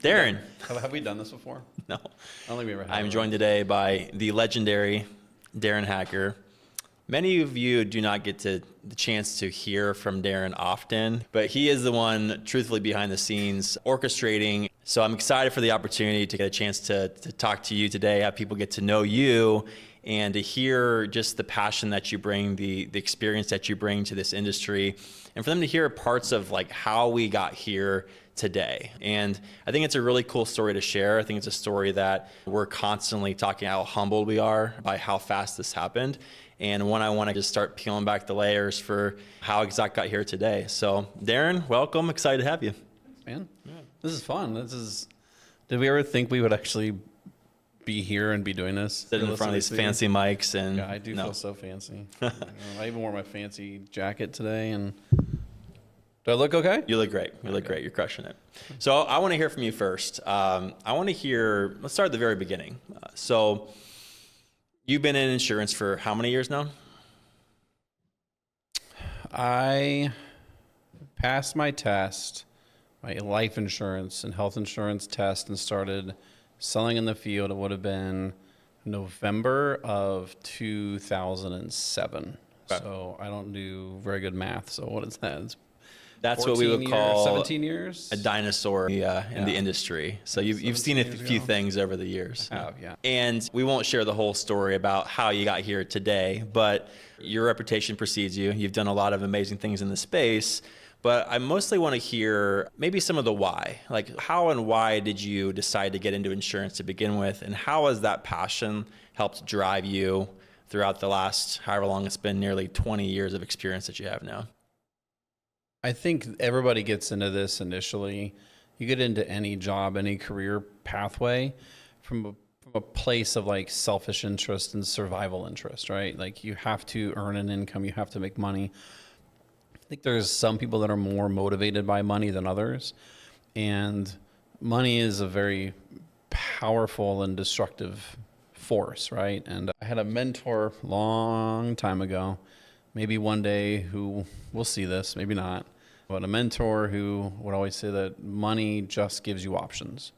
Darren. Have we done this before? No. I don't think we ever have. I'm joined today by the legendary Darron Hacker. Many of you do not get the chance to hear from Darren often, but he is the one truthfully behind the scenes orchestrating. So I'm excited for the opportunity to get a chance to talk to you today, have people get to know you, and to hear just the passion that you bring, the experience that you bring to this industry, and for them to hear parts of like how we got here today. And I think it's a really cool story to share. I think it's a story that we're constantly talking how humbled we are by how fast this happened. And when I want to just start peeling back the layers for how Exact got here today. So Darren, welcome. Excited to have you. Thanks, man. Yeah. This is fun. Did we ever think we would actually be here and be doing this? Sitting in front of these fancy mics and yeah, I do feel so fancy. I even wore my fancy jacket today. And do I look okay? You look great. You look great. You're crushing it. So I want to hear from you first. I want to hear, let's start at the very beginning. So you've been in insurance for how many years now? I passed my test, my life insurance and health insurance test, and started selling in the field. It would have been November of 2007. Okay. So I don't do very good math. So what is that? That's what we would call 17 years? A dinosaur in the industry. So you've seen a few things over the years. I have, yeah. And we won't share the whole story about how you got here today, but your reputation precedes you. You've done a lot of amazing things in the space, but I mostly want to hear maybe some of the why. Like how and why did you decide to get into insurance to begin with, and how has that passion helped drive you throughout the last, however long it's been, nearly 20 years of experience that you have now? I think everybody gets into this initially. You get into any job, any career pathway from a place of like selfish interest and survival interest, right? Like you have to earn an income, you have to make money. I think there's some people that are more motivated by money than others. And money is a very powerful and destructive force, right? And I had a mentor long time ago, maybe one day, who will see this, maybe not, but a mentor who would always say that money just gives you options.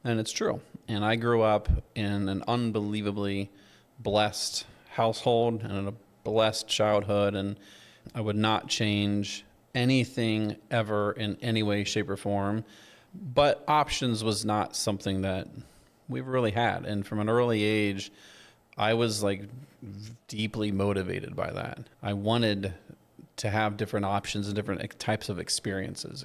And it's true. And I grew up in an unbelievably blessed household and in a blessed childhood, and I would not change anything ever in any way, shape, or form. But options was not something that we really had. And from an early age, I was like deeply motivated by that. I wanted to have different options and different types of experiences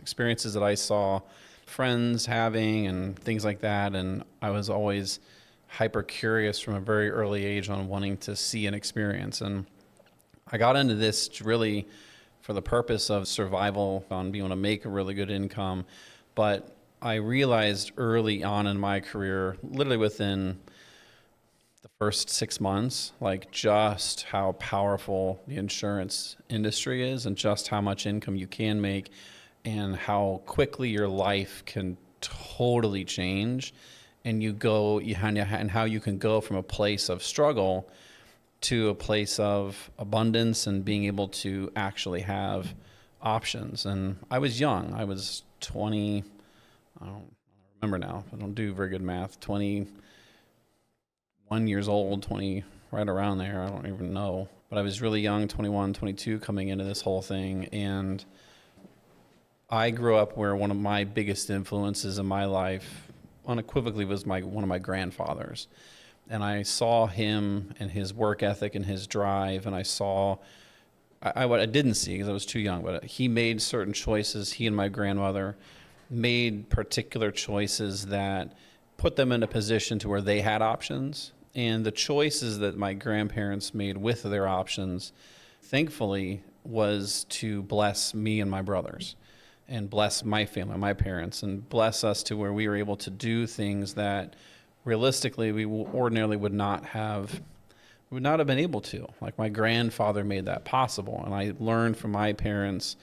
that I saw friends having and things like that. And I was always hyper curious from a very early age on wanting to see an experience. And I got into this really for the purpose of survival, on being able to make a really good income. But I realized early on in my career, literally within the first 6 months, like just how powerful the insurance industry is and just how much income you can make and how quickly your life can totally change. And and how you can go from a place of struggle to a place of abundance and being able to actually have options. And I was young. I was 20, I don't remember now. I don't do very good math. 21 years old, 20, right around there. I don't even know. But I was really young, 21, 22, coming into this whole thing. And I grew up where one of my biggest influences in my life unequivocally was one of my grandfathers. And I saw him and his work ethic and his drive, and what I didn't see because I was too young, but he made certain choices. He and my grandmother made particular choices that put them in a position to where they had options. And the choices that my grandparents made with their options, thankfully, was to bless me and my brothers and bless my family, my parents, and bless us to where we were able to do things that realistically we ordinarily would not have been able to. Like my grandfather made that possible. And I learned from my parents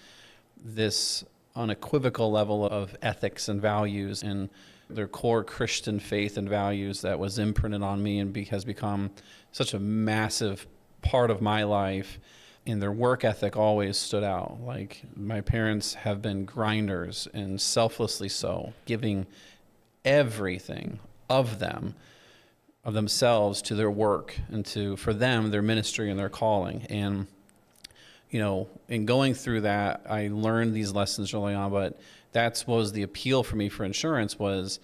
this unequivocal level of ethics and values and their core Christian faith and values that was imprinted on me and has become such a massive part of my life. And their work ethic always stood out. Like my parents have been grinders and selflessly so, giving everything of themselves to their work and for them, their ministry and their calling. And, in going through that, I learned these lessons early on, but that's what was the appeal for me for insurance was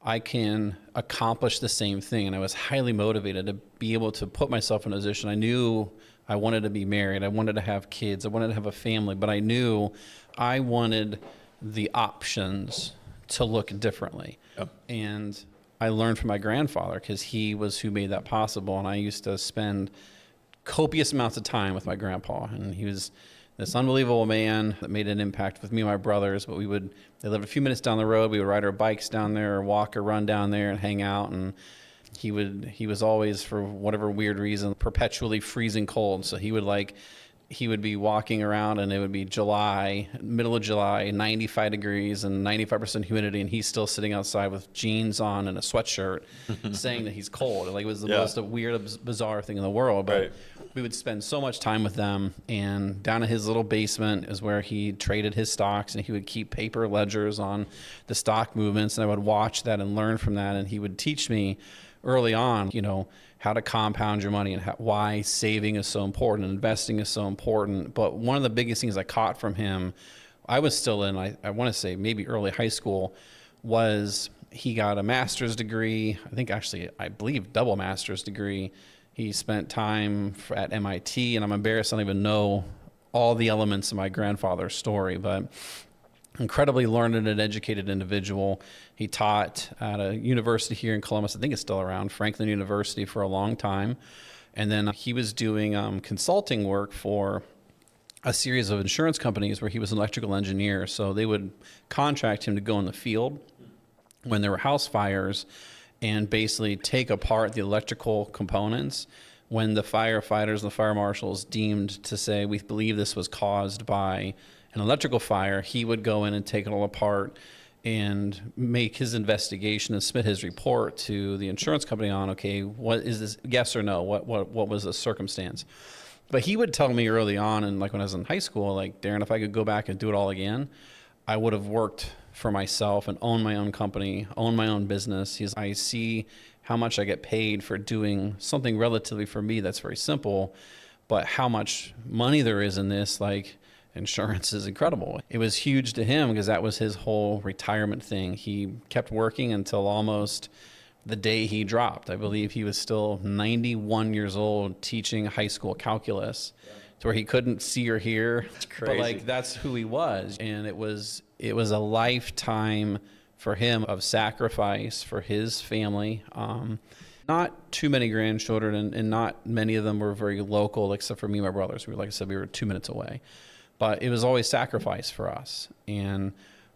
I can accomplish the same thing. And I was highly motivated to be able to put myself in a position. I knew I wanted to be married. I wanted to have kids. I wanted to have a family, but I knew I wanted the options to look differently. Yep. And I learned from my grandfather because he was who made that possible. And I used to spend copious amounts of time with my grandpa, and he was this unbelievable man that made an impact with me and my brothers. But they lived a few minutes down the road. We would ride our bikes down there or walk or run down there and hang out. And he was always, for whatever weird reason, perpetually freezing cold. So he would be walking around and it would be middle of July, 95 degrees and 95% humidity. And he's still sitting outside with jeans on and a sweatshirt saying that he's cold. Like, it was the most weird, bizarre thing in the world. But we would spend so much time with them. And down in his little basement is where he traded his stocks, and he would keep paper ledgers on the stock movements. And I would watch that and learn from that. And he would teach me early on, how to compound your money and why saving is so important and investing is so important. But one of the biggest things I caught from him, I was still in, I want to say maybe early high school, was he got a master's degree. I believe double master's degree. He spent time at MIT, and I'm embarrassed I don't even know all the elements of my grandfather's story, but incredibly learned and educated individual. He taught at a university here in Columbus. I think it's still around, Franklin University, for a long time. And then he was doing consulting work for a series of insurance companies where he was an electrical engineer. So they would contract him to go in the field when there were house fires and basically take apart the electrical components. When the firefighters and the fire marshals deemed to say, we believe this was caused by an electrical fire, he would go in and take it all apart and make his investigation and submit his report to the insurance company on, okay, what is this, yes or no, what was the circumstance? But he would tell me early on, and like when I was in high school, like, Darren, if I could go back and do it all again, I would have worked for myself and owned my own company, owned my own business. I see how much I get paid for doing something relatively, for me, that's very simple, but how much money there is in this, like, insurance is incredible. It was huge to him because that was his whole retirement thing. He kept working until almost the day he dropped. I believe he was still 91 years old teaching high school calculus, to where he couldn't see or hear. It's crazy. But like, that's who he was. And it was a lifetime for him of sacrifice for his family. Not too many grandchildren, and not many of them were very local, except for me and my brothers. Like I said, we were 2 minutes away. But it was always sacrifice for us. And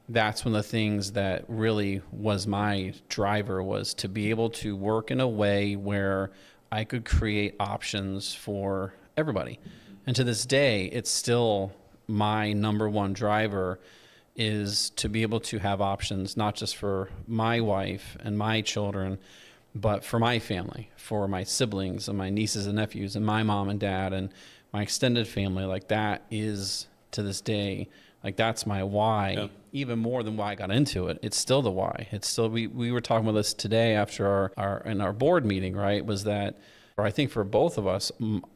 that's one of the things that really was my driver, was to be able to work in a way where I could create options for everybody. And to this day, it's still my number one driver, is to be able to have options, not just for my wife and my children, but for my family, for my siblings and my nieces and nephews and my mom and dad and my extended family. Like, that is, to this day, like, that's my why, even more than why I got into it. It's still the why. It's still, we were talking about this today after our board meeting, right? Was that, or I think for both of us,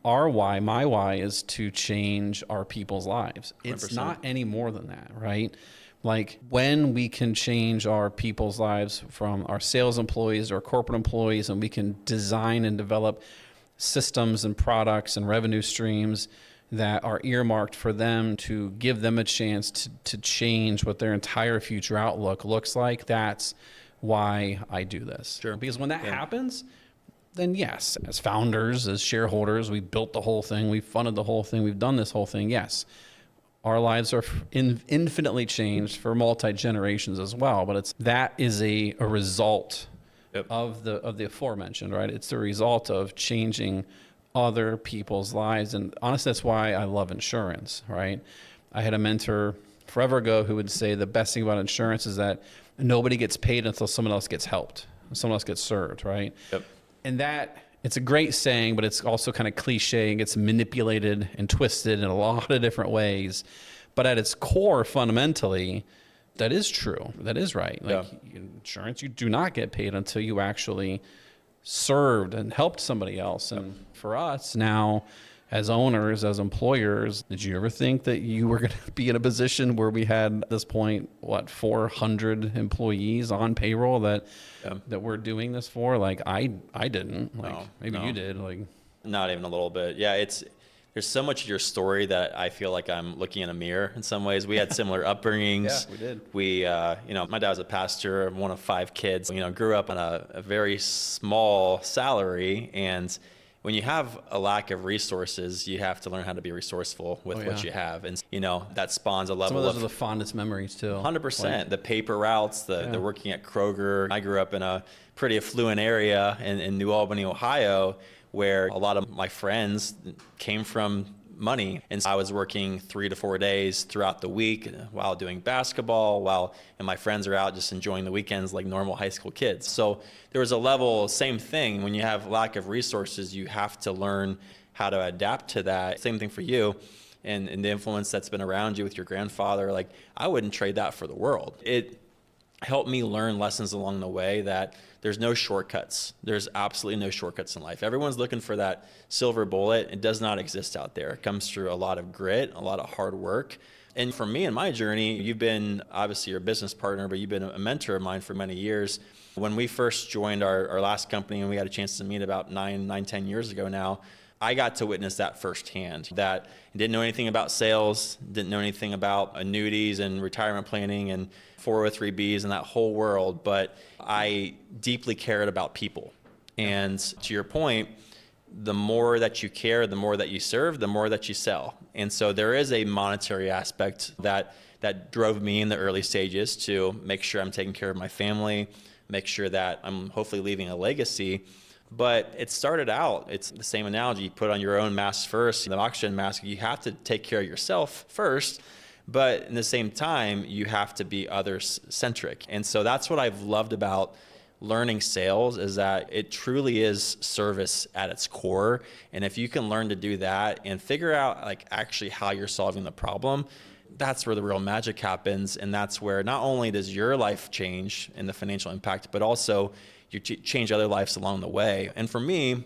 our why, my why, is to change our people's lives. 100%. It's not any more than that, right? Like, when we can change our people's lives, from our sales employees or corporate employees, and we can design and develop systems and products and revenue streams that are earmarked for them, to give them a chance to change what their entire future outlook looks like. That's why I do this. Sure. Because when that happens, then yes, as founders, as shareholders, we built the whole thing, we funded the whole thing, we've done this whole thing. Yes, our lives are infinitely changed for multi-generations as well. But that is a result of the aforementioned, right? It's the result of changing other people's lives. And honestly, that's why I love insurance, right? I had a mentor forever ago who would say the best thing about insurance is that nobody gets paid until someone else gets helped, someone else gets served, right? Yep. And that, it's a great saying, but it's also kind of cliche and gets manipulated and twisted in a lot of different ways. But at its core, fundamentally, That is true. That is right. Like insurance, you do not get paid until you actually served and helped somebody else. And for us now, as owners, as employers, did you ever think that you were going to be in a position where we had at this point, 400 employees on payroll that we're doing this for? Like I didn't. Like maybe you did. Like not even a little bit. Yeah, there's so much of your story that I feel like I'm looking in a mirror in some ways. We had similar upbringings. Yeah, we did. We, my dad was a pastor, one of 5 kids, grew up on a very small salary. And when you have a lack of resources, you have to learn how to be resourceful with what you have. And, that spawns a level some of those are the fondest memories too. 100%. The paper routes, the working at Kroger. I grew up in a pretty affluent area in New Albany, Ohio, where a lot of my friends came from money. And I was working 3 to 4 days throughout the week while doing basketball, and my friends are out just enjoying the weekends like normal high school kids. So there was a level, same thing, when you have lack of resources, you have to learn how to adapt to that. Same thing for you. And the influence that's been around you with your grandfather, like I wouldn't trade that for the world. It helped me learn lessons along the way that there's no shortcuts. There's absolutely no shortcuts in life. Everyone's looking for that silver bullet. It does not exist out there. It comes through a lot of grit, a lot of hard work. And for me in my journey, you've been obviously your business partner, but you've been a mentor of mine for many years. When we first joined our last company and we had a chance to meet about 10 years ago now, I got to witness that firsthand, that I didn't know anything about sales, didn't know anything about annuities and retirement planning and 403Bs and that whole world, but I deeply cared about people. And to your point, the more that you care, the more that you serve, the more that you sell. And so there is a monetary aspect that drove me in the early stages to make sure I'm taking care of my family, make sure that I'm hopefully leaving a legacy. But it started out, it's the same analogy. You put on your own mask first, the oxygen mask, you have to take care of yourself first. But in the same time, you have to be others-centric. And so that's what I've loved about learning sales, is that it truly is service at its core. And if you can learn to do that and figure out like actually how you're solving the problem, that's where the real magic happens. And that's where not only does your life change in the financial impact, but also you change other lives along the way. And for me,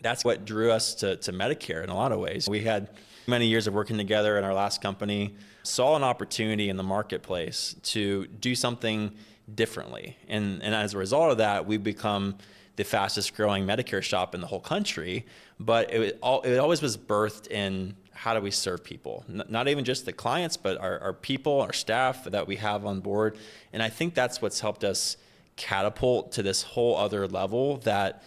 that's what drew us to Medicare in a lot of ways. We had many years of working together in our last company, saw an opportunity in the marketplace to do something differently. And as a result of that, we've become the fastest growing Medicare shop in the whole country. But it always was birthed in how do we serve people? Not even just the clients, but our people, our staff that we have on board. And I think that's what's helped us catapult to this whole other level that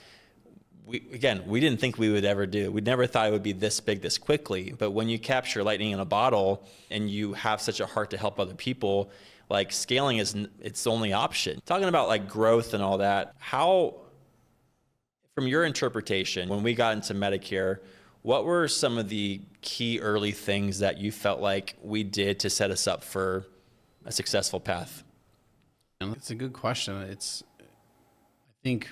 we didn't think we would ever do. We never thought it would be this big this quickly. But when you capture lightning in a bottle and you have such a heart to help other people, like scaling is its only option. Talking about like growth and all that, how, from your interpretation, when we got into Medicare, what were some of the key early things that you felt like we did to set us up for a successful path? It's a good question. I think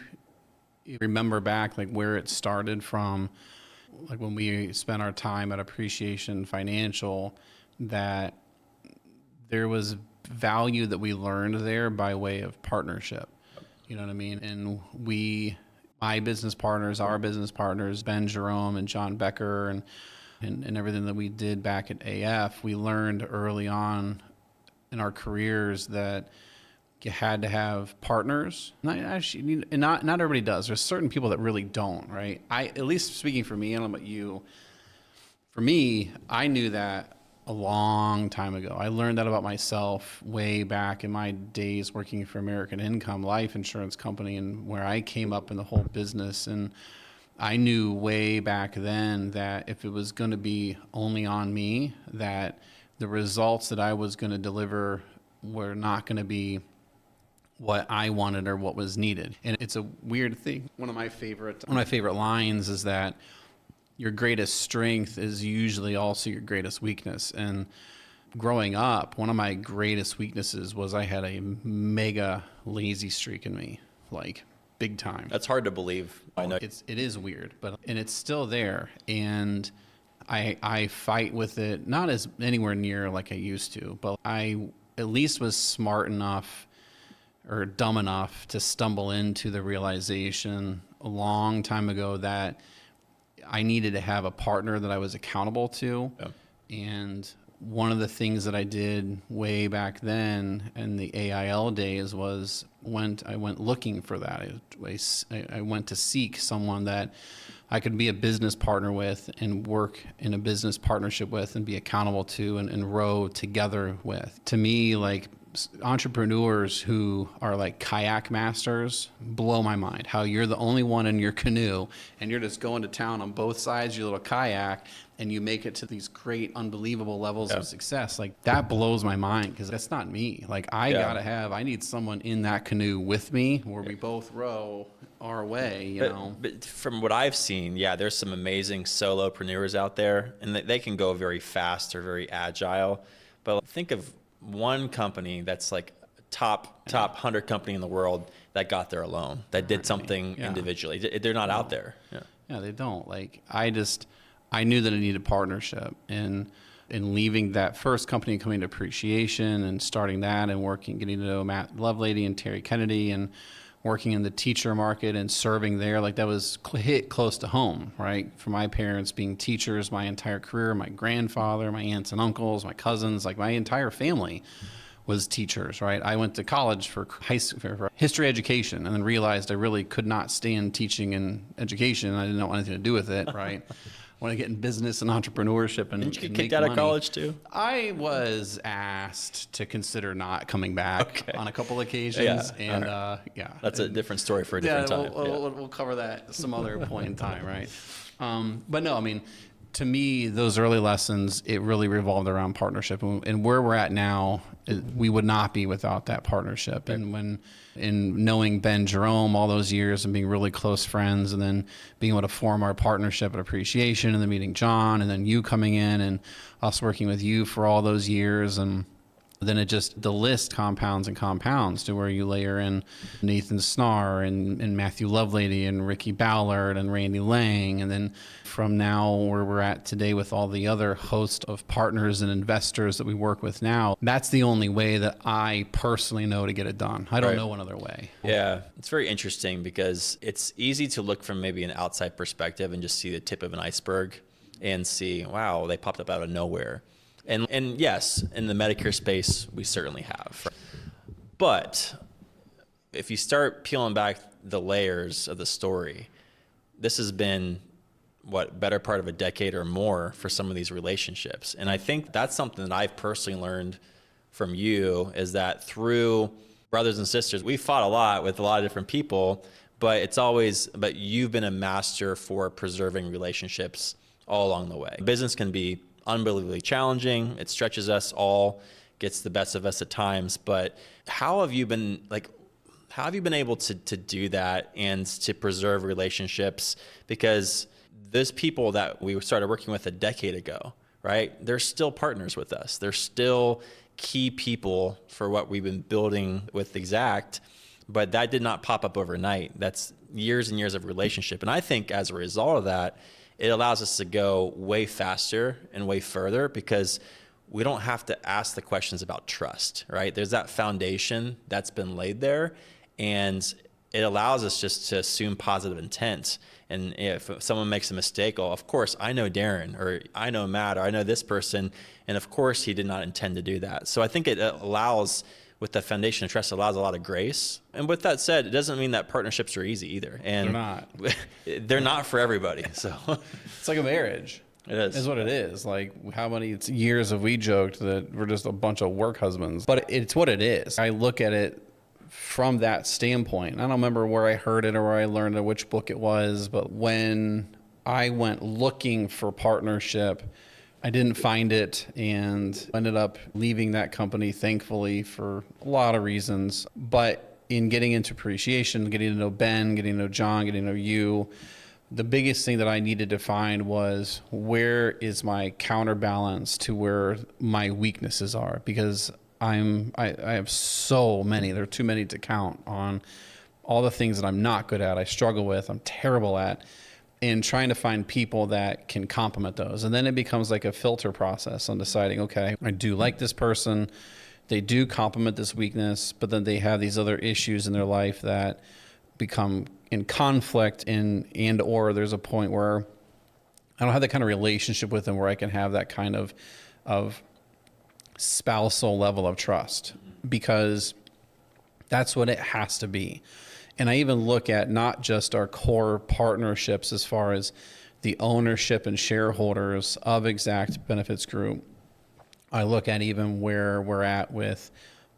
you remember back like where it started from, like when we spent our time at Appreciation Financial, that there was value that we learned there by way of partnership. You know what I mean? And my business partners, our business partners, Ben Jerome and John Becker and everything that we did back at AF, we learned early on in our careers that you had to have partners. Not everybody does. There's certain people that really don't, right? At least speaking for me, I don't know about you. For me, I knew that a long time ago. I learned that about myself way back in my days working for American Income Life Insurance Company, and where I came up in the whole business. And I knew way back then that if it was going to be only on me, that the results that I was going to deliver were not going to be what I wanted or what was needed. And it's a weird thing. One of my favorite lines is that your greatest strength is usually also your greatest weakness. And growing up, one of my greatest weaknesses was I had a mega lazy streak in me, like big time. That's hard to believe. I know it is weird, and it's still there. And I fight with it, not as anywhere near like I used to, but I at least was smart enough or dumb enough to stumble into the realization a long time ago that I needed to have a partner that I was accountable to. Yeah. And one of the things that I did way back then in the AIL days was I went looking for that. I went to seek someone that I could be a business partner with and work in a business partnership with and be accountable to and row together with. To me, like, entrepreneurs who are like kayak masters blow my mind. How you're the only one in your canoe and you're just going to town on both sides of your little kayak and you make it to these great, unbelievable levels of success. Like, that blows my mind because that's not me. Like, I need someone in that canoe with me where we both row our way, you know. But from what I've seen, there's some amazing solopreneurs out there, and they can go very fast or very agile. But think of one company that's like top 100 company in the world that got there alone, that did something individually. They're not out there. Yeah, they don't. Like, I knew that I needed partnership, and in leaving that first company, coming to Appreciation and starting that and getting to know Matt Lovelady and Terry Kennedy and working in the teacher market and serving there, like, that was hit close to home, right? For my parents being teachers my entire career, my grandfather, my aunts and uncles, my cousins, like, my entire family was teachers, right? I went to college for history education and then realized I really could not stand teaching and education. I didn't want anything to do with it, right? I want to get in business and entrepreneurship and Didn't you get make kicked out money. of college too? I was asked to consider not coming back on a couple occasions, and That's a different story for a different time. We'll cover that some other point in time, right? But no, I mean, to me, those early lessons, it really revolved around partnership, and where we're at now, we would not be without that partnership. And in knowing Ben Jerome all those years and being really close friends, and then being able to form our partnership at Appreciation, and then meeting John, and then you coming in and us working with you for all those years, and then the list compounds and compounds to where you layer in Nathan Snar and Matthew Lovelady and Ricky Ballard and Randy Lang. And then from now where we're at today with all the other host of partners and investors that we work with now, that's the only way that I personally know to get it done. I don't know another way. Yeah, it's very interesting because it's easy to look from maybe an outside perspective and just see the tip of an iceberg and see, wow, they popped up out of nowhere. And yes, in the Medicare space, we certainly have. But if you start peeling back the layers of the story, this has been, better part of a decade or more for some of these relationships. And I think that's something that I've personally learned from you, is that through brothers and sisters, we fought a lot with a lot of different people, but you've been a master for preserving relationships all along the way. Business can be unbelievably challenging. It stretches us all, gets the best of us at times. But how have you been able to do that and to preserve relationships? Because those people that we started working with a decade ago, right? They're still partners with us. They're still key people for what we've been building with Exact, but that did not pop up overnight. That's years and years of relationship. And I think as a result of that, it allows us to go way faster and way further because we don't have to ask the questions about trust, right? There's that foundation that's been laid there, and it allows us just to assume positive intent. And if someone makes a mistake, of course, I know Darren, or I know Matt, or I know this person, and of course he did not intend to do that. So I think it allows, with the foundation of trust, allows a lot of grace. And with that said, it doesn't mean that partnerships are easy either. And they're not. They're not for everybody. So it's like a marriage. It is. Is what it is. Like, how many years have we joked that we're just a bunch of work husbands? But it's what it is. I look at it from that standpoint. I don't remember where I heard it or where I learned it, which book it was, but when I went looking for partnership, I didn't find it and ended up leaving that company, thankfully, for a lot of reasons. But in getting into Appreciation, getting to know Ben, getting to know John, getting to know you, the biggest thing that I needed to find was, where is my counterbalance to where my weaknesses are? Because I have so many, there are too many to count, on all the things that I'm not good at, I struggle with, I'm terrible at, and trying to find people that can complement those. And then it becomes like a filter process on deciding, okay, I do like this person. they do complement this weakness, but then they have these other issues in their life that become in conflict and or there's a point where I don't have that kind of relationship with them where I can have that kind of spousal level of trust, because that's what it has to be. And I even look at not just our core partnerships as far as the ownership and shareholders of Exact Benefits Group. I look at even where we're at with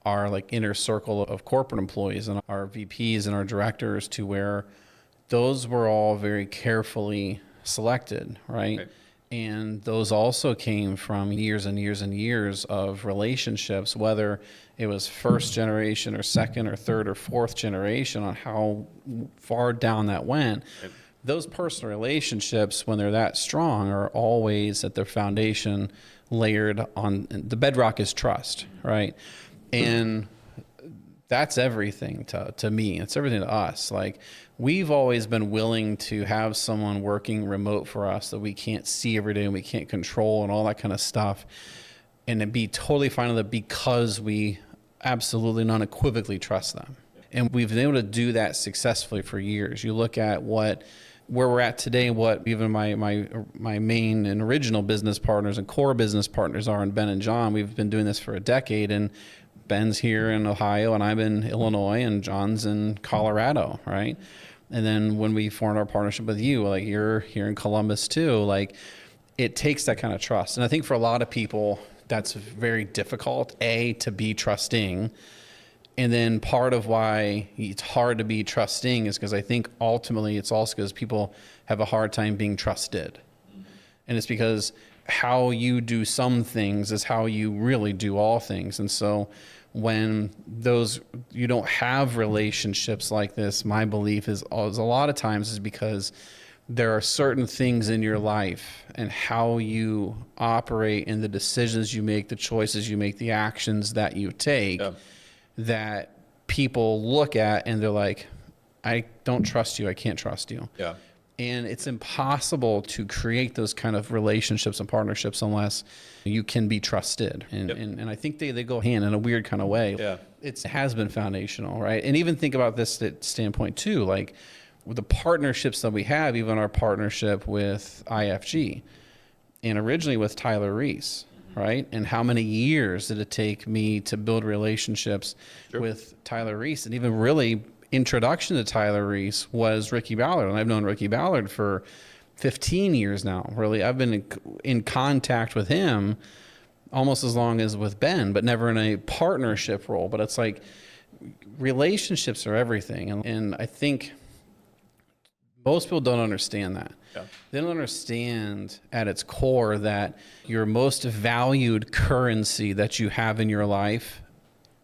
our like inner circle of corporate employees and our VPs and our directors, to where those were all very carefully selected, right? And those also came from years and years and years of relationships, whether it was first generation or second or third or fourth generation, on how far down that went. Those personal relationships, when they're that strong, are always at their foundation layered on. The bedrock is trust, right? And that's everything to me. It's everything to us. Like, we've always been willing to have someone working remote for us that we can't see every day and we can't control and all that kind of stuff, and to be totally fine with it because we absolutely and unequivocally trust them. And we've been able to do that successfully for years. You look at where we're at today, what even my main and original business partners and core business partners are in Ben and John. We've been doing this for a decade, and Ben's here in Ohio and I'm in Illinois and John's in Colorado, right? And then when we formed our partnership with you, like, you're here in Columbus too, like, it takes that kind of trust. And I think for a lot of people, that's very difficult, to be trusting. And then part of why it's hard to be trusting is because I think ultimately it's also because people have a hard time being trusted. And it's because how you do some things is how you really do all things. And so when you don't have relationships like this, my belief is a lot of times is because there are certain things in your life and how you operate and the decisions you make, the choices you make, the actions that you take, that people look at and they're like, I don't trust you. I can't trust you. Yeah. And it's impossible to create those kind of relationships and partnerships unless you can be trusted. And I think they go hand in a weird kind of way. Yeah. It has been foundational, right? And even think about this standpoint too, like with the partnerships that we have, even our partnership with IFG and originally with Tyler Reese, right? And how many years did it take me to build relationships with Tyler Reese? And even really introduction to Tyler Reese was Ricky Ballard. And I've known Ricky Ballard for 15 years now. Really, I've been in contact with him almost as long as with Ben, but never in a partnership role. But it's like relationships are everything. And I think most people don't understand that. Yeah. They don't understand at its core that your most valued currency that you have in your life,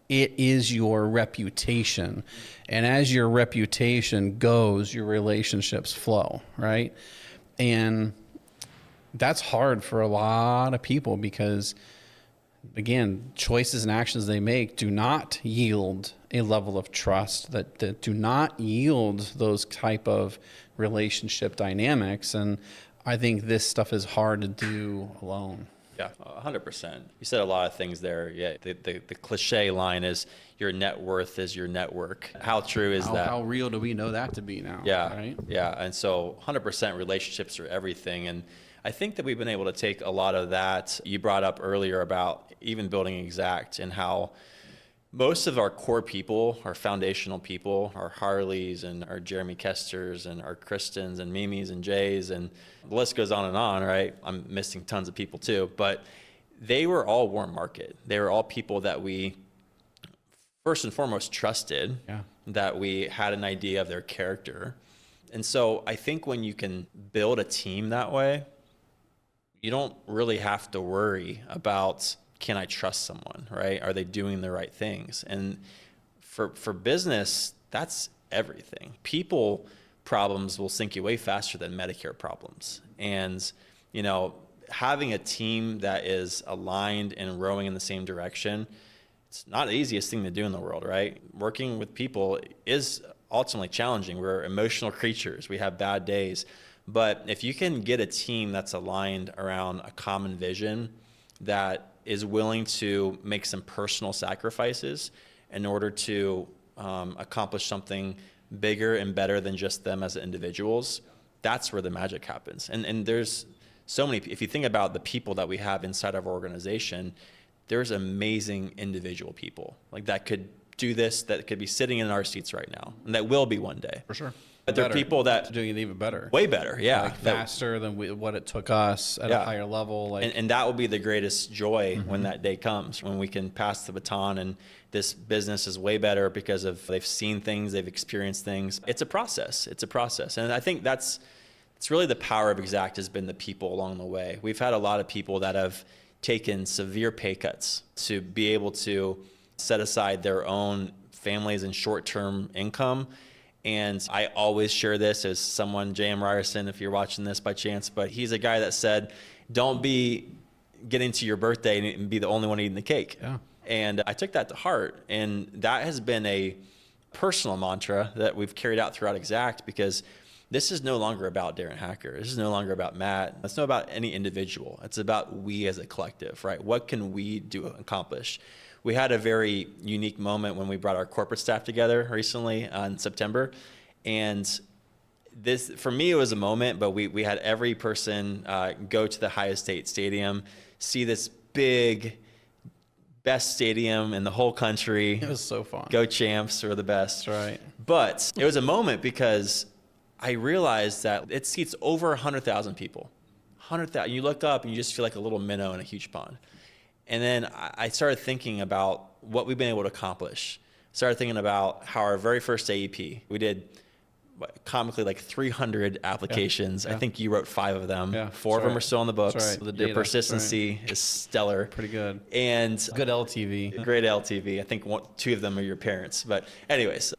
it is your reputation. And as your reputation goes, your relationships flow, right? And that's hard for a lot of people because, again, choices and actions they make do not yield a level of trust, that do not yield those type of relationship dynamics. And I think this stuff is hard to do alone. Yeah, 100%. You said a lot of things there. Yeah, the cliche line is your net worth is your network. How true is that? How real do we know that to be now? Yeah, right? Yeah. And so 100% relationships are everything. And I think that we've been able to take a lot of that you brought up earlier about even building Exact, and how most of our core people, our foundational people, our Harleys and our Jeremy Kesters and our Kristens and Mimis and Jays, and the list goes on, right? I'm missing tons of people too, but they were all warm market. They were all people that we first and foremost trusted, that we had an idea of their character. And so I think when you can build a team that way, you don't really have to worry about, can I trust someone, right? Are they doing the right things? And for business, that's everything. People problems will sink you way faster than Medicare problems. And, you know, having a team that is aligned and rowing in the same direction, it's not the easiest thing to do in the world, right? Working with people is ultimately challenging. We're emotional creatures. We have bad days. But if you can get a team that's aligned around a common vision that is willing to make some personal sacrifices in order to accomplish something bigger and better than just them as individuals, that's where the magic happens. And there's so many, if you think about the people that we have inside of our organization, there's amazing individual people like that could do this, that could be sitting in our seats right now, and that will be one day. For sure. But there are people that doing it even better, way better, yeah, like faster than what it took us at a higher level. Like, and that will be the greatest joy when that day comes, when we can pass the baton and this business is way better because of they've seen things, they've experienced things. It's a process. It's a process, and I think it's really the power of Exact has been the people along the way. We've had a lot of people that have taken severe pay cuts to be able to set aside their own families and short-term income. And I always share this as someone, J.M. Ryerson, if you're watching this by chance, but he's a guy that said, don't be getting to your birthday and be the only one eating the cake. Yeah. And I took that to heart. And that has been a personal mantra that we've carried out throughout Exact, because this is no longer about Darron Hacker. This is no longer about Matt. It's not about any individual. It's about we as a collective, right? What can we accomplish? We had a very unique moment when we brought our corporate staff together recently in September. And this, for me, it was a moment, but we had every person go to the Ohio State Stadium, see this big, best stadium in the whole country. it was so fun. Go Champs, we're the best. That's right. But it was a moment because I realized that it seats over 100,000 people. 100,000. You look up and you just feel like a little minnow in a huge pond. And then I started thinking about what we've been able to accomplish. Started thinking about how our very first AEP, we did comically like 300 applications. Yeah. I think you wrote 5 of them. Yeah, 4 of them right. are still in the books. That's right. The Your data. persistency is stellar. Pretty good. And Good LTV. great LTV. I think 2 of them are your parents. But anyways,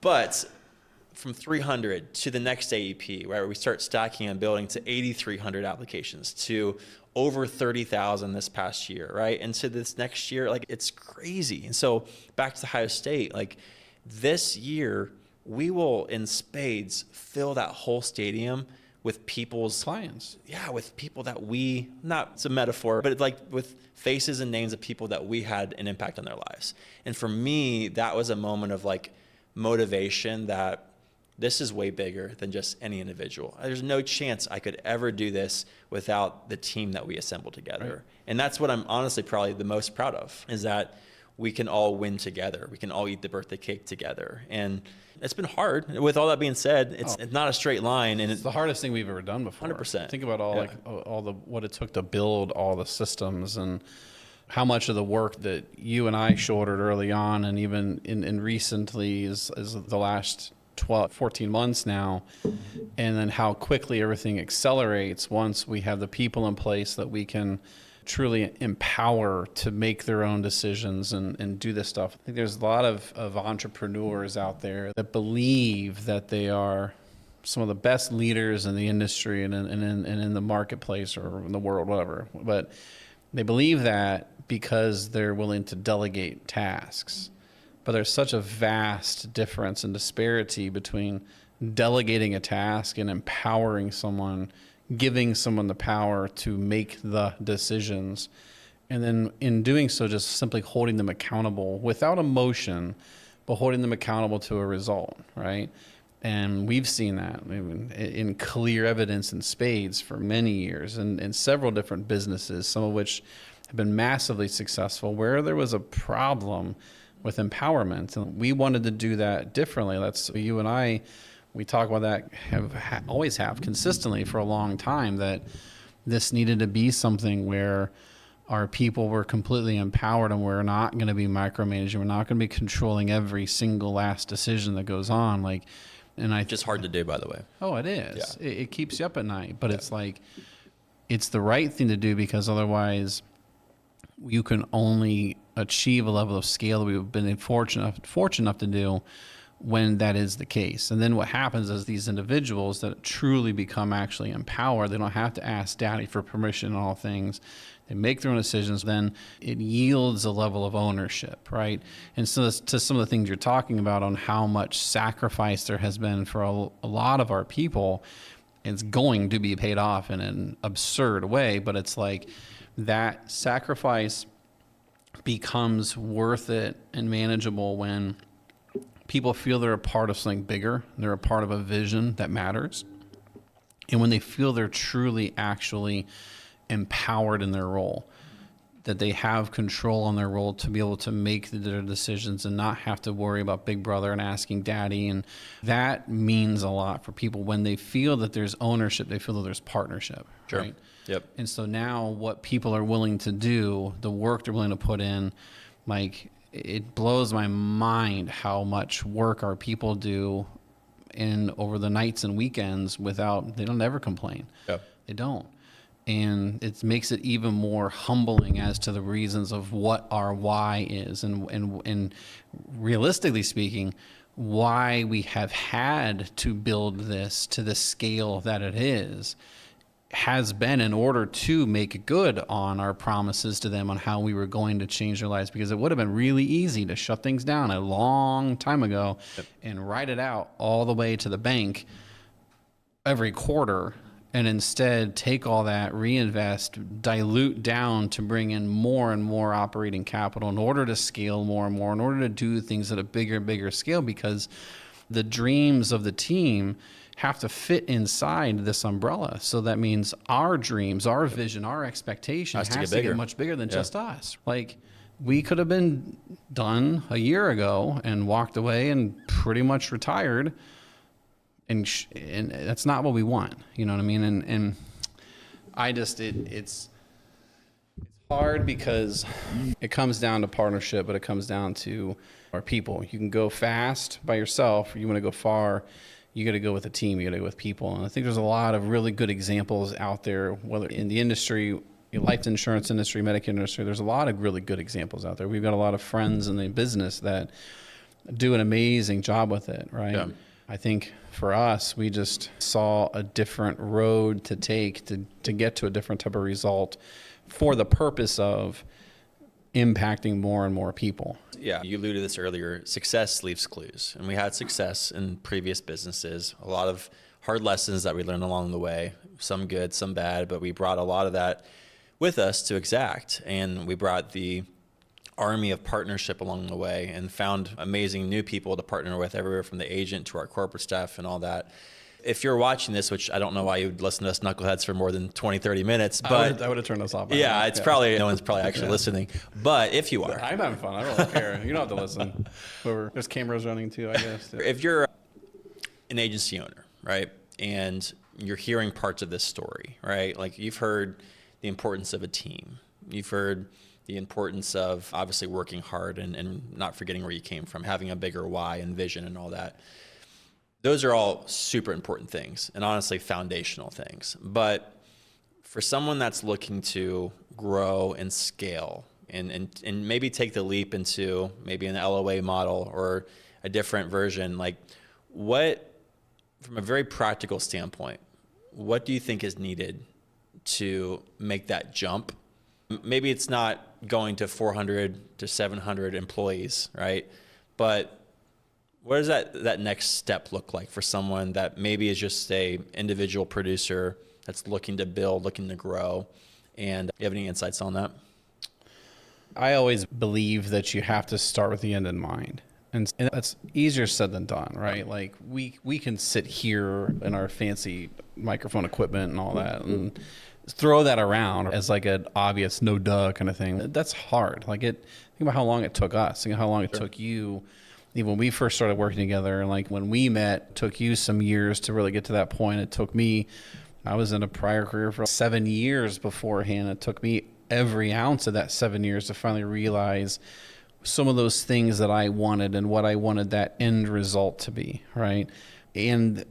from 300 to the next AEP, where we start stacking and building to 8,300 applications, to over 30,000 this past year, right? And so this next year, like, it's crazy. And so back to Ohio State, like, this year, we will in spades fill that whole stadium with people's Clients. Yeah, with people that we, not it's a metaphor, but like with faces and names of people that we had an impact on their lives. And for me, that was a moment of like motivation that this is way bigger than just any individual. There's no chance I could ever do this without the team that we assembled together. Right. And that's what I'm honestly probably the most proud of, is that we can all win together. We can all eat the birthday cake together. And it's been hard. With all that being said, it's not a straight line. And It's the hardest thing we've ever done before. 100%. Think about what it took to build all the systems, and how much of the work that you and I shouldered early on, and even in recently is the last 14 months now, and then how quickly everything accelerates once we have the people in place that we can truly empower to make their own decisions and do this stuff. I think there's a lot of entrepreneurs out there that believe that they are some of the best leaders in the industry and in the marketplace or in the world, whatever. But they believe that because they're willing to delegate tasks. But there's such a vast difference and disparity between delegating a task and empowering someone, giving someone the power to make the decisions, and then in doing so, just simply holding them accountable without emotion, but holding them accountable to a result, right? And we've seen that in clear evidence in spades for many years, and in several different businesses, some of which have been massively successful, where there was a problem with empowerment. And we wanted to do that differently. That's you and I, we talk about that, always have consistently for a long time, that this needed to be something where our people were completely empowered, and we're not going to be micromanaging. We're not going to be controlling every single last decision that goes on. Just hard to do, by the way. Oh, it is. Yeah. It keeps you up at night, but it's like, it's the right thing to do, because otherwise you can only achieve a level of scale that we've been fortunate enough to do when that is the case. And then what happens is these individuals that truly become actually empowered, they don't have to ask daddy for permission on all things. They make their own decisions. Then it yields a level of ownership, right? And so to some of the things you're talking about on how much sacrifice there has been for a lot of our people, it's going to be paid off in an absurd way. But it's like that sacrifice becomes worth it and manageable when people feel they're a part of something bigger, they're a part of a vision that matters, and when they feel they're truly actually empowered in their role, that they have control on their role to be able to make their decisions and not have to worry about big brother and asking daddy. And that means a lot for people. When they feel that there's ownership, they feel that there's partnership. Sure. Right? Yep. And so now what people are willing to do, the work they're willing to put in, like, it blows my mind how much work our people do in over the nights and weekends they don't ever complain. Yep. They don't. And it makes it even more humbling as to the reasons of what our why is. And realistically speaking, why we have had to build this to the scale that it is has been in order to make good on our promises to them on how we were going to change their lives, because it would have been really easy to shut things down a long time ago and write it out all the way to the bank every quarter, and instead take all that, reinvest, dilute down to bring in more and more operating capital in order to scale more and more, in order to do things at a bigger and bigger scale, because the dreams of the team have to fit inside this umbrella. So that means our dreams, our vision, our expectation has to get much bigger than just us. Like, we could have been done a year ago and walked away and pretty much retired. And that's not what we want. You know what I mean? And I just, it's hard because it comes down to partnership, but it comes down to our people. You can go fast by yourself, or you want to go far, you got to go with a team, you got to go with people. And I think there's a lot of really good examples out there, whether in the industry, life insurance industry, Medicare industry, there's a lot of really good examples out there. We've got a lot of friends in the business that do an amazing job with it, right? Yeah. I think for us, we just saw a different road to take to get to a different type of result for the purpose of impacting more and more people. Yeah, you alluded to this earlier. Success leaves clues. And we had success in previous businesses, a lot of hard lessons that we learned along the way, some good, some bad, but we brought a lot of that with us to Exact. And we brought the army of partnership along the way and found amazing new people to partner with, everywhere from the agent to our corporate staff and all that. If you're watching this, which I don't know why you would listen to us knuckleheads for more than 20, 30 minutes, but I would have turned us off. Yeah, it's probably, no one's probably actually listening, but if you are. I'm having fun. I don't care. You don't have to listen. There's cameras running too, I guess. If you're an agency owner, right, and you're hearing parts of this story, right, like you've heard the importance of a team. You've heard the importance of obviously working hard and not forgetting where you came from, having a bigger why and vision and all that. Those are all super important things and honestly foundational things. But for someone that's looking to grow and scale and maybe take the leap into maybe an LOA model or a different version, like what, from a very practical standpoint, what do you think is needed to make that jump? Maybe it's not going to 400 to 700 employees, right? But what does that next step look like for someone that maybe is just a individual producer that's looking to build, looking to grow? And do you have any insights on that? I always believe that you have to start with the end in mind. And that's easier said than done, right? Like we can sit here in our fancy microphone equipment and all that and throw that around as like an obvious no duh kind of thing. That's hard. Think about how long it took us. Think of how long it took you. Even when we first started working together, and like when we met, it took you some years to really get to that point. It took me, I was in a prior career for 7 years beforehand. It took me every ounce of that 7 years to finally realize some of those things that I wanted and what I wanted that end result to be, right? And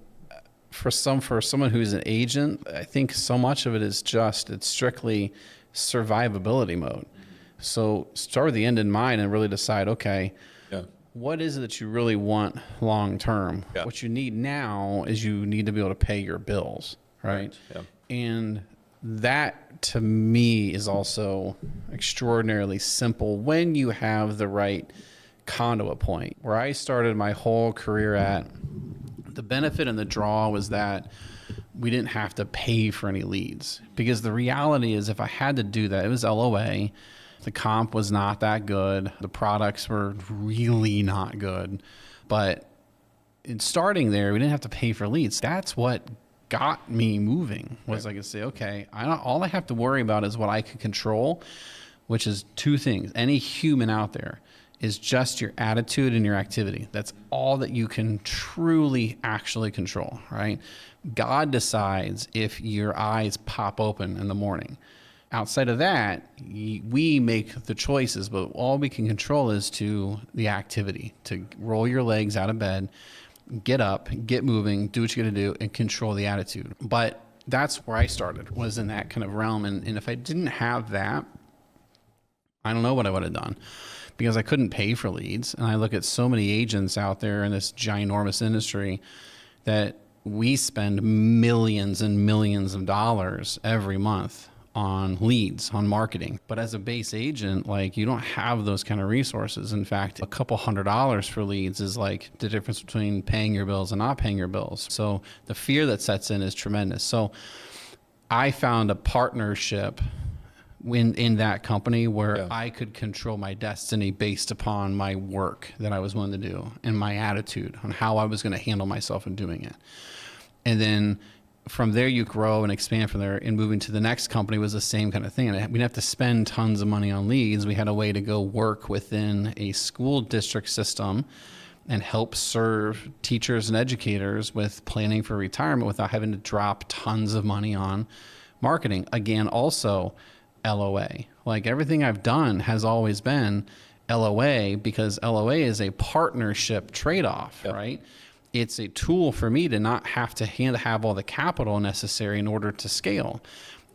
for someone who's an agent, I think so much of it is it's strictly survivability mode. So start with the end in mind and really decide, okay, what is it that you really want long term? Yeah. What you need now is you need to be able to pay your bills, right? Yeah. And that to me is also extraordinarily simple when you have the right conduit point. Where I started my whole career at, the benefit and the draw was that we didn't have to pay for any leads, because the reality is if I had to do that, it was LOA. The comp was not that good. The products were really not good. But in starting there, we didn't have to pay for leads. That's what got me moving, was I could say, okay, all I have to worry about is what I can control, which is two things. Any human out there is just your attitude and your activity. That's all that you can truly actually control, right? God decides if your eyes pop open in the morning. Outside of that, we make the choices, but all we can control is to the activity, to roll your legs out of bed, get up, get moving, do what you got to do, and control the attitude. But that's where I started, was in that kind of realm. And if I didn't have that, I don't know what I would have done, because I couldn't pay for leads. And I look at so many agents out there in this ginormous industry that we spend millions and millions of dollars every month on leads, on marketing. But as a base agent, like, you don't have those kind of resources. In fact, a couple $100 for leads is like the difference between paying your bills and not paying your bills. So the fear that sets in is tremendous. So I found a partnership in that company where I could control my destiny based upon my work that I was willing to do and my attitude on how I was going to handle myself in doing it. And then from there, you grow and expand from there. And moving to the next company was the same kind of thing. And we didn't have to spend tons of money on leads. We had a way to go work within a school district system and help serve teachers and educators with planning for retirement without having to drop tons of money on marketing. Again, also LOA. Like, everything I've done has always been LOA, because LOA is a partnership trade-off, right? It's a tool for me to not have to have all the capital necessary in order to scale.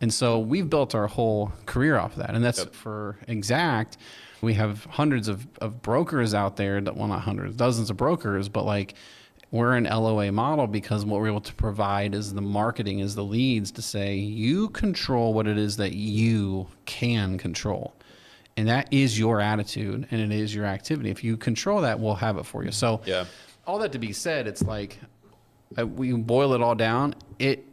And so we've built our whole career off of that. And that's for Exact. We have hundreds of brokers out there well, not hundreds, dozens of brokers, but like, we're an LOA model because what we're able to provide is the marketing, is the leads, to say, you control what it is that you can control. And that is your attitude and it is your activity. If you control that, we'll have it for you. So all that to be said, it's like, we boil it all down.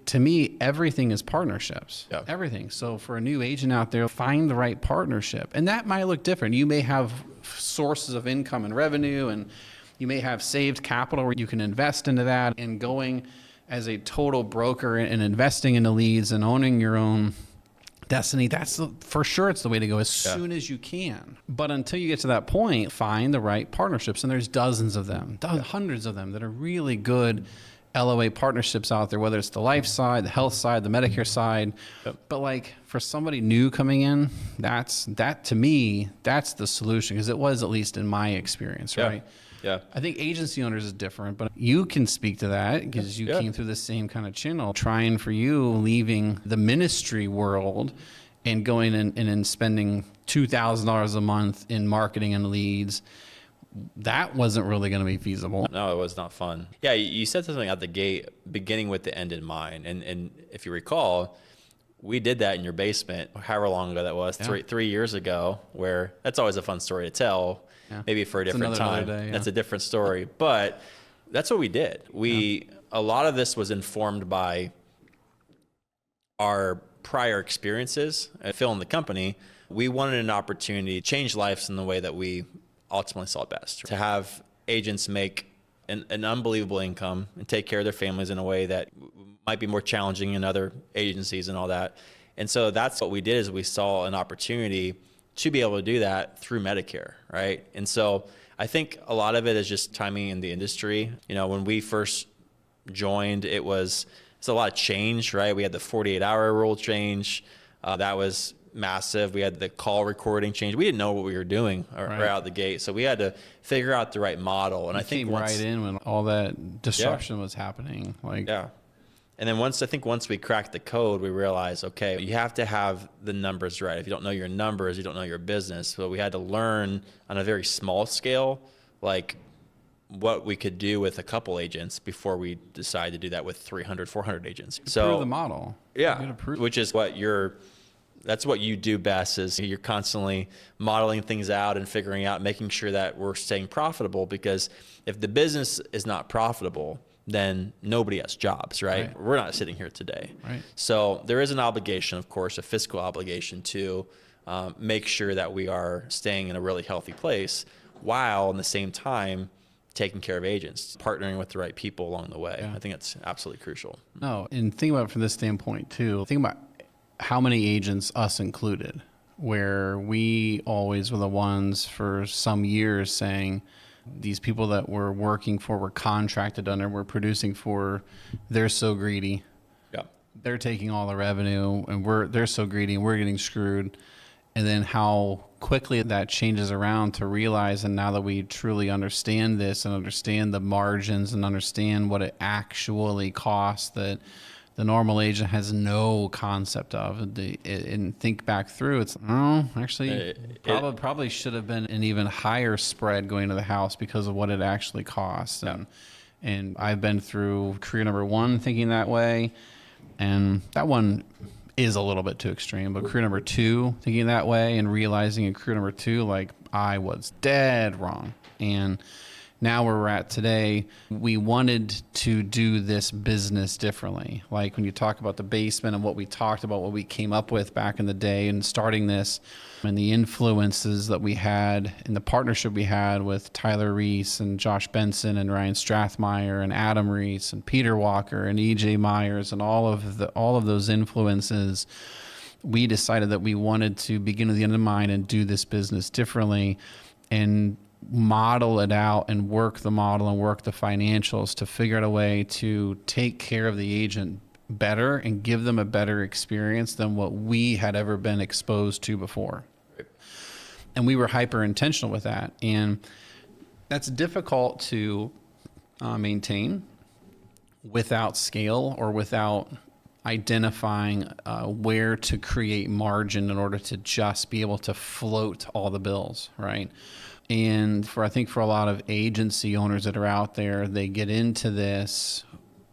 To me, everything is partnerships. Everything. So for a new agent out there, find the right partnership. And that might look different. You may have sources of income and revenue, and you may have saved capital where you can invest into that. And going as a total broker and investing in the leads and owning your own destiny, for sure it's the way to go as soon as you can. But until you get to that point, find the right partnerships. And there's dozens of them, hundreds of them that are really good LOA partnerships out there, whether it's the life side, the health side, the Medicare side. But like, for somebody new coming in, to me, that's the solution, because it was, at least in my experience, right? I think agency owners is different, but you can speak to that because you came through the same kind of channel. Trying for you, leaving the ministry world and going and spending $2,000 a month in marketing and leads, that wasn't really going to be feasible. No, it was not fun. Yeah, you said something out the gate, beginning with the end in mind. And if you recall, we did that in your basement, however long ago that was, 3 years ago, where that's always a fun story to tell. Maybe for a different time. Day, That's a different story. But that's what we did. A lot of this was informed by our prior experiences at Phil and the company. We wanted an opportunity to change lives in the way that we ultimately saw best. To have agents make an unbelievable income and take care of their families in a way that might be more challenging in other agencies and all that. And so that's what we did, is we saw an opportunity to be able to do that through Medicare, right? And so I think a lot of it is just timing in the industry. You know, when we first joined, it's a lot of change, right? We had the 48-hour rule change. That was massive. We had the call recording change. We didn't know what we were doing right out the gate. So we had to figure out the right model. And I think right in when all that disruption was happening. And then once we cracked the code, we realized, okay, you have to have the numbers right. If you don't know your numbers, you don't know your business. So we had to learn on a very small scale, like what we could do with a couple agents before we decided to do that with 300, 400 agents. So prove the model. Which is that's what you do best, is you're constantly modeling things out and figuring out, making sure that we're staying profitable, because if the business is not profitable, then nobody has jobs, right? We're not sitting here today. So there is an obligation, of course, a fiscal obligation to make sure that we are staying in a really healthy place while, in the same time, taking care of agents, partnering with the right people along the way. Yeah. I think that's absolutely crucial. No, and think about it from this standpoint too. Think about how many agents, us included, where we always were the ones for some years saying these people that we're working for, we're contracted under, we're producing for, they're so greedy. Yeah. They're taking all the revenue and they're so greedy and we're getting screwed. And then how quickly that changes around to realize, and now that we truly understand this and understand the margins and understand what it actually costs, that the normal agent has no concept of, and think back through, it's, probably should have been an even higher spread going to the house because of what it actually costs. Yeah. And I've been through career number 1 thinking that way, and that one is a little bit too extreme, but career number 2 thinking that way and realizing in career number 2, like, I was dead wrong. And now where we're at today, we wanted to do this business differently. Like when you talk about the basement and what we talked about, what we came up with back in the day and starting this, and the influences that we had and the partnership we had with Tyler Reese and Josh Benson and Ryan Strathmeyer and Adam Reese and Peter Walker and EJ Myers and all of those influences, we decided that we wanted to begin with the end in mind and do this business differently and model it out and work the model and work the financials to figure out a way to take care of the agent better and give them a better experience than what we had ever been exposed to before. Right. And we were hyper intentional with that. And that's difficult to maintain without scale or without identifying where to create margin in order to just be able to float all the bills, right? And I think for a lot of agency owners that are out there, they get into this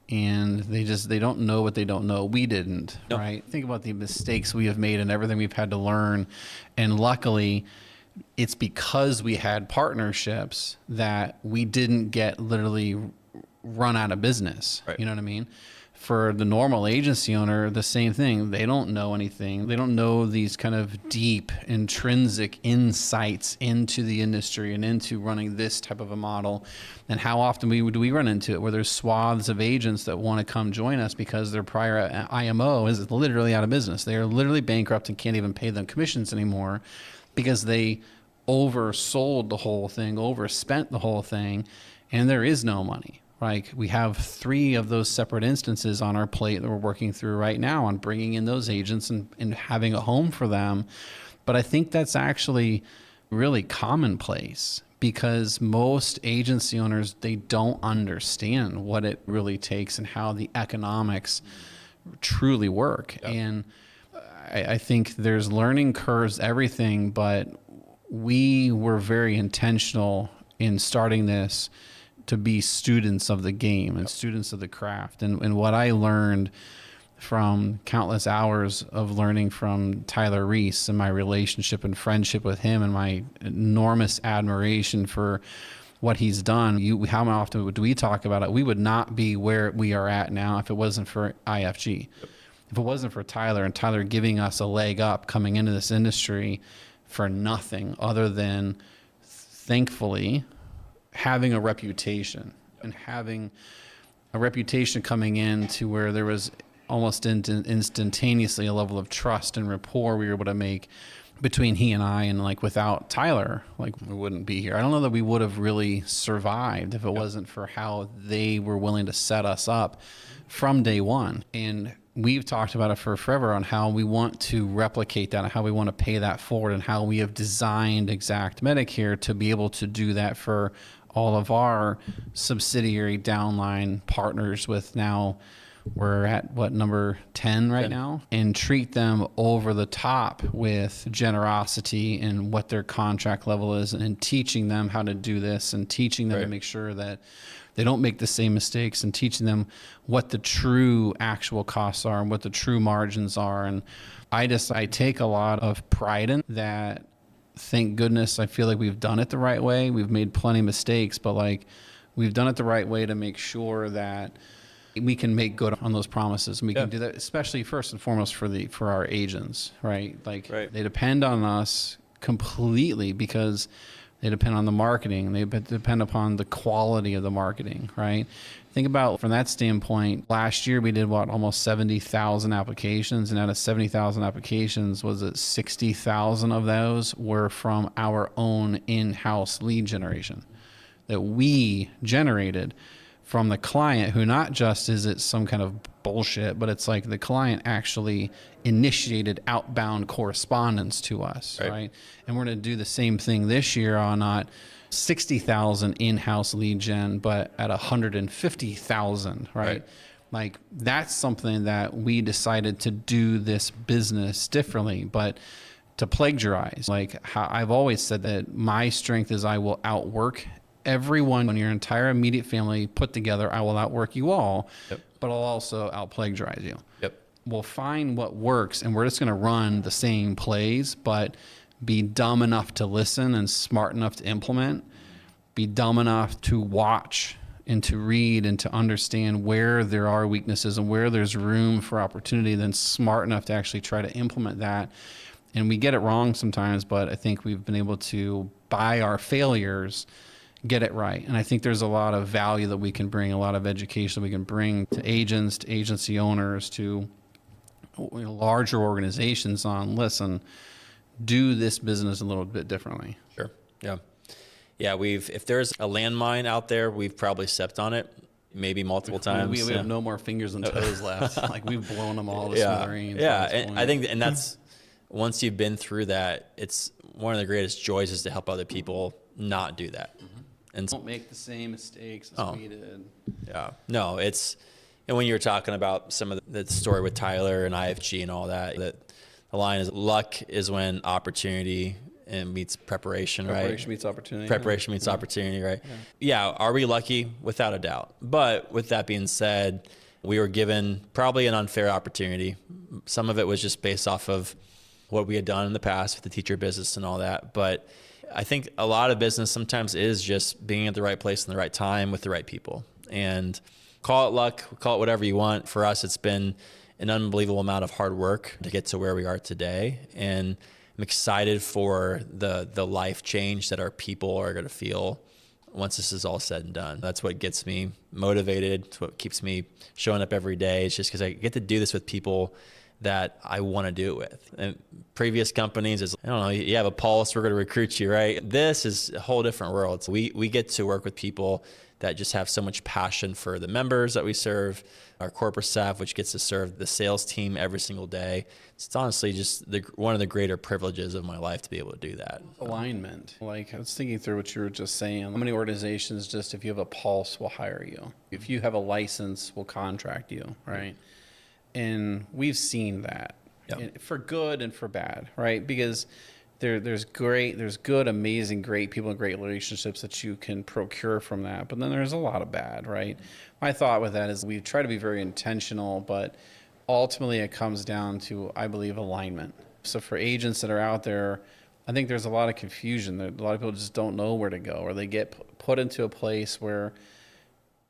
and they don't know what they don't know. We didn't, Nope. Right? Think about the mistakes we have made and everything we've had to learn. And luckily, it's because we had partnerships that we didn't get literally run out of business. Right. You know what I mean? For the normal agency owner, the same thing. They don't know anything. They don't know these kind of deep, intrinsic insights into the industry and into running this type of a model. And how often do we run into it where there's swaths of agents that want to come join us because their prior IMO is literally out of business. They are literally bankrupt and can't even pay them commissions anymore because they oversold the whole thing, overspent the whole thing, and there is no money. Like we have 3 of those separate instances on our plate that we're working through right now on bringing in those agents and having a home for them. But I think that's actually really commonplace because most agency owners, they don't understand what it really takes and how the economics truly work. Yep. And I think there's learning curves, everything, but we were very intentional in starting this to be students of the game and students of the craft. And what I learned from countless hours of learning from Tyler Reese and my relationship and friendship with him and my enormous admiration for what he's done. How often do we talk about it? We would not be where we are at now if it wasn't for IFG. Yep. If it wasn't for Tyler and Tyler giving us a leg up coming into this industry for nothing other than, thankfully, having a reputation and having a reputation coming in to where there was almost instantaneously a level of trust and rapport we were able to make between he and I, and like without Tyler, like we wouldn't be here. I don't know that we would have really survived if it wasn't for how they were willing to set us up from day one. And we've talked about it for forever on how we want to replicate that and how we want to pay that forward and how we have designed Exact Medicare to be able to do that for all of our subsidiary downline partners with now we're at number 10 right now, and treat them over the top with generosity and what their contract level is and teaching them how to do this and teaching them to make sure that they don't make the same mistakes and teaching them what the true actual costs are and what the true margins are. And I take a lot of pride in that. Thank goodness I feel like we've done it the right way. We've made plenty of mistakes, but like we've done it the right way to make sure that we can make good on those promises. And we can do that, especially first and foremost for our agents, right? Like they depend on us completely because they depend on the marketing. They depend upon the quality of the marketing, right? Think about from that standpoint, last year we did almost 70,000 applications, and out of 70,000 applications, was it 60,000 of those were from our own in-house lead generation that we generated from the client, who not just is it some kind of bullshit, but it's like the client actually initiated outbound correspondence to us, right? And we're going to do the same thing this year on not 60,000 in-house lead gen, but at 150,000, right? Like that's something that we decided to do this business differently, but to plagiarize. Like how I've always said that my strength is I will outwork everyone in your entire immediate family put together. I will outwork you all, but I'll also outplagiarize you. We'll find what works, and we're just going to run the same plays, but be dumb enough to listen and smart enough to implement, be dumb enough to watch and to read and to understand where there are weaknesses and where there's room for opportunity, then smart enough to actually try to implement that. And we get it wrong sometimes, but I think we've been able to, by our failures, get it right. And I think there's a lot of value that we can bring, a lot of education we can bring to agents, to agency owners, to larger organizations on, listen, do this business a little bit differently. Sure. Yeah. If there's a landmine out there, we've probably stepped on it maybe multiple times. We have no more fingers and toes left. Like we've blown them all to smithereens. Yeah. And I think, and that's, once you've been through that, it's one of the greatest joys is to help other people not do that. And don't make the same mistakes as we did. Yeah. No, and when you were talking about some of the story with Tyler and IFG and all that, the line is luck is when opportunity and meets preparation, right? Preparation meets opportunity. Preparation meets opportunity, right? Yeah. Are we lucky? Without a doubt. But with that being said, we were given probably an unfair opportunity. Some of it was just based off of what we had done in the past with the teacher business and all that. But I think a lot of business sometimes is just being at the right place in the right time with the right people. And call it luck, call it whatever you want. For us, it's been an unbelievable amount of hard work to get to where we are today. And I'm excited for the life change that our people are going to feel once this is all said and done. That's what gets me motivated. It's what keeps me showing up every day. It's just because I get to do this with people that I want to do it with. And previous companies is, I don't know, you have a pulse, we're going to recruit you, right? This is a whole different world. So we get to work with people that just have so much passion for the members that we serve, our corporate staff, which gets to serve the sales team every single day. It's honestly just one of the greater privileges of my life to be able to do that. Alignment. Like I was thinking through what you were just saying. How many organizations just, if you have a pulse, will hire you? If you have a license, will contract you, right? And we've seen that for good and for bad, right? Because there's good, amazing, great people and great relationships that you can procure from that. But then there's a lot of bad, right? My thought with that is we try to be very intentional, but ultimately it comes down to, I believe, alignment. So for agents that are out there, I think there's a lot of confusion. A lot of people just don't know where to go, or they get put into a place where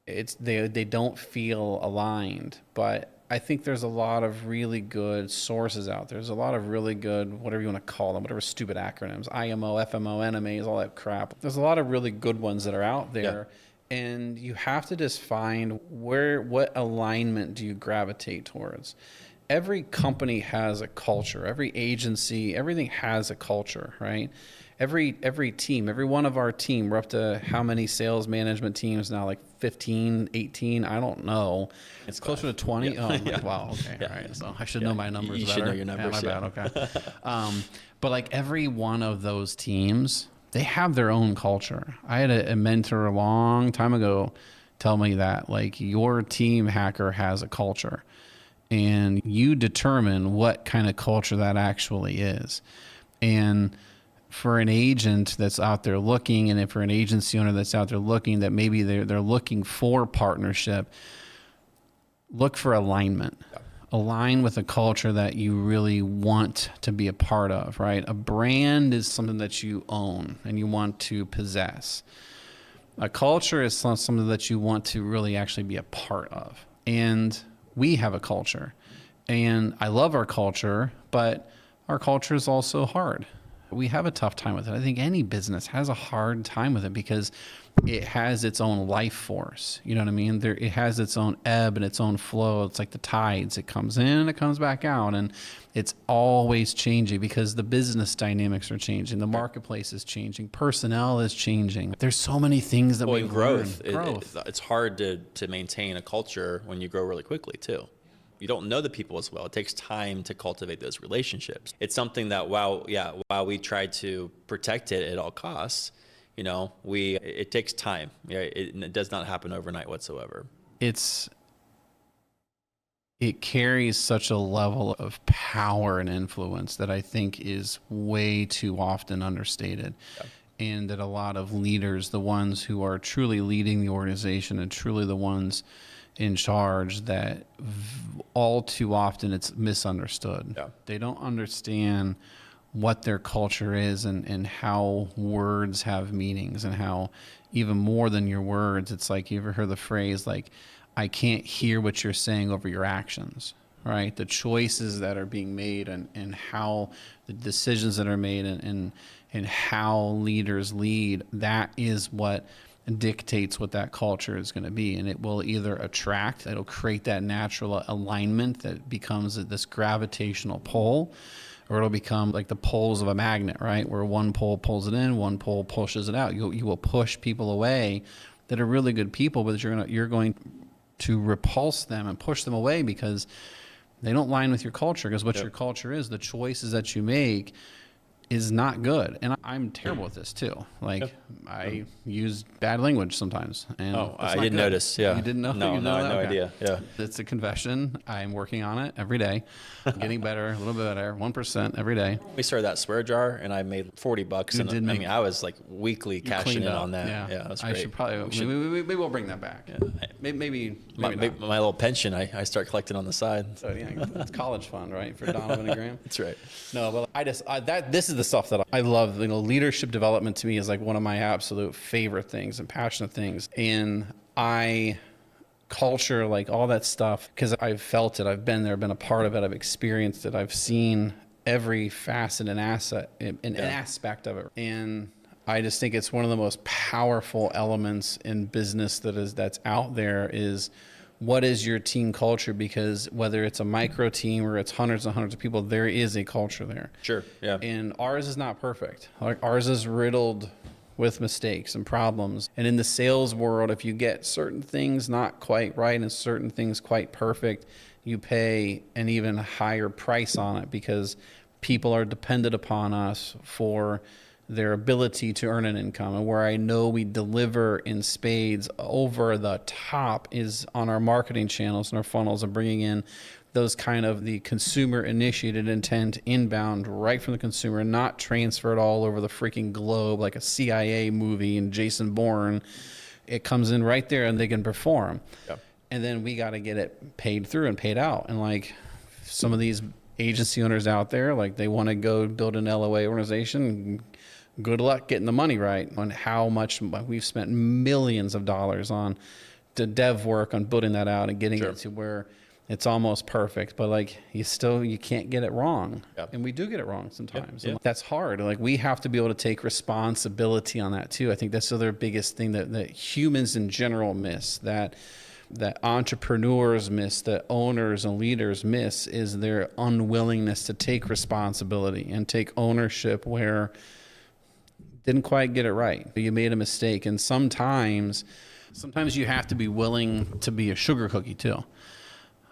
they don't feel aligned. But I think there's a lot of really good sources out there. There's a lot of really good, whatever you want to call them, whatever stupid acronyms, IMO, FMO, NMAs, all that crap. There's a lot of really good ones that are out there. And you have to just find what alignment do you gravitate towards. Every company has a culture. Every agency, everything has a culture, right? Every team, every one of our team, we're up to how many sales management teams now? Like 15, 18, I don't know. It's closer to 20. Yeah. Oh, wow. Okay. All right. So I should know my numbers better. You should know your numbers. Yeah, my bad. Okay. But like every one of those teams, they have their own culture. I had a mentor a long time ago tell me that like your team hacker has a culture, and you determine what kind of culture that actually is. And for an agent that's out there looking, and if for an agency owner that's out there looking, that maybe they're looking for partnership, look for alignment. Yeah. Align with a culture that you really want to be a part of, right? A brand is something that you own and you want to possess. A culture is something that you want to really actually be a part of. And we have a culture. And I love our culture, but our culture is also hard. We have a tough time with it. I think any business has a hard time with it because it has its own life force. You know what I mean? It has its own ebb and its own flow. It's like the tides. It comes in and it comes back out. And it's always changing because the business dynamics are changing. The marketplace is changing. Personnel is changing. There's so many things that we growth. learn. It's hard to maintain a culture when you grow really quickly too. You don't know the people as well. It takes time to cultivate those relationships. It's something that while we try to protect it at all costs, it takes time. It does not happen overnight whatsoever. It carries such a level of power and influence that I think is way too often understated. Yeah. And that a lot of leaders, the ones who are truly leading the organization and truly the ones in charge, that all too often it's misunderstood. Yeah. They don't understand what their culture is and how words have meanings, and how even more than your words, it's like, you ever heard the phrase like, I can't hear what you're saying over your actions, right? The choices that are being made and how the decisions that are made and how leaders lead, that is what dictates what that culture is going to be. And it will either it'll create that natural alignment that becomes this gravitational pull, or it'll become like the poles of a magnet, right? Where one pole pulls it in, one pole pushes it out. You will push people away that are really good people, but you're going to repulse them and push them away because they don't line with your culture. Because what your culture is, the choices that you make, is not good. And I'm terrible at this too. Like I use bad language sometimes. And I didn't notice. Yeah. You didn't know? No, you no, I had no okay. idea. Yeah. It's a confession. I'm working on it every day. I'm getting better, a little bit better, 1% every day. We started that swear jar and I made $40. And I was like weekly cashing in on that. Yeah. That's great. I should probably, maybe we'll bring that back. Yeah. Maybe my little pension, I start collecting on the side. So yeah, it's college fund, right? For Donovan and Graham. That's right. No, but this is the stuff that I love. Leadership development to me is like one of my absolute favorite things and passionate things. And culture, like all that stuff, because I've felt it, I've been there, been a part of it, I've experienced it, I've seen every facet and aspect of it. And I just think it's one of the most powerful elements in business that's out there is, what is your team culture? Because whether it's a micro team or it's hundreds and hundreds of people, there is a culture there. Sure, yeah. And ours is not perfect. Like ours is riddled with mistakes and problems. And in the sales world, if you get certain things not quite right and certain things quite perfect, you pay an even higher price on it because people are dependent upon us for their ability to earn an income. And where I know we deliver in spades over the top is on our marketing channels and our funnels, and bringing in those kind of the consumer initiated intent inbound right from the consumer, not transferred all over the freaking globe like a CIA movie and Jason Bourne. It comes in right there and they can perform. Yep. And then we got to get it paid through and paid out. And like some of these agency owners out there, like they want to go build an LOA organization. Good luck getting the money right on how much we've spent millions of dollars on the dev work on building that out and getting it to where it's almost perfect, but like you can't get it wrong. Yep. And we do get it wrong sometimes. Yep. That's hard. Like we have to be able to take responsibility on that too. I think that's the other biggest thing that humans in general miss, that entrepreneurs miss, that owners and leaders miss, is their unwillingness to take responsibility and take ownership where didn't quite get it right. You made a mistake. And sometimes you have to be willing to be a sugar cookie too.